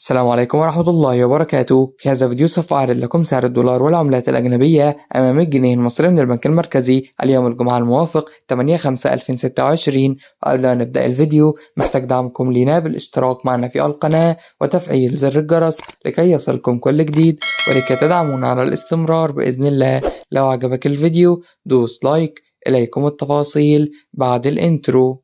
السلام عليكم ورحمة الله وبركاته. في هذا الفيديو سوف أعرض لكم سعر الدولار والعملات الأجنبية أمام الجنيه المصري من البنك المركزي اليوم الجمعة الموافق 8/5/2026. وقبل أن نبدأ الفيديو محتاج دعمكم لنا بالاشتراك معنا في القناة وتفعيل زر الجرس لكي يصلكم كل جديد ولكي تدعمونا على الاستمرار بإذن الله. لو عجبك الفيديو دوس لايك. إليكم التفاصيل بعد الانترو.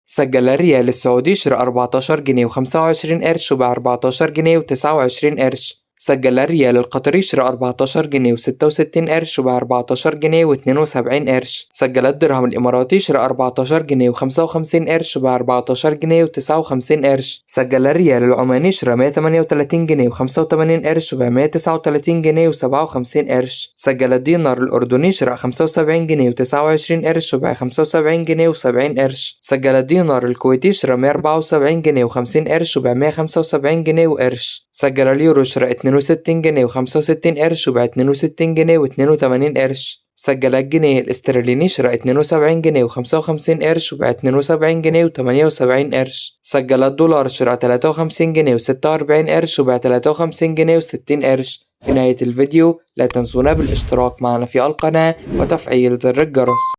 سجل الريال السعودي شراء 14 جنيه و25 قرش وباع 14 جنيه و29 قرش. سجل الريال القطري شراء 14 جنيه و66 قرش وباع 14 جنيه و72 قرش. سجل الدرهم الإماراتي شراء 14 جنيه و55 قرش وباع 14 جنيه و59 قرش. سجل الريال العماني شراء 138 جنيه و85 قرش وباع 139 جنيه و57 قرش. سجل الدينار الأردني شراء 75 جنيه و29 قرش وباع 75 جنيه و70 قرش. سجل الدينار الكويتي شراء 174 جنيه و50 قرش وباع 175 جنيه وقرش. سجل اليورو شراء 62 جنيه و65 قرش وباع 62 جنيه و82 قرش. سجل الجنيه الاسترليني شراء 72 جنيه و55 قرش وباع 72 جنيه و78 قرش. سجل الدولار شراء 53 جنيه و46 قرش وباع 53 جنيه و60 قرش. في نهاية الفيديو لا تنسونا بالاشتراك معنا في القناة وتفعيل زر الجرس.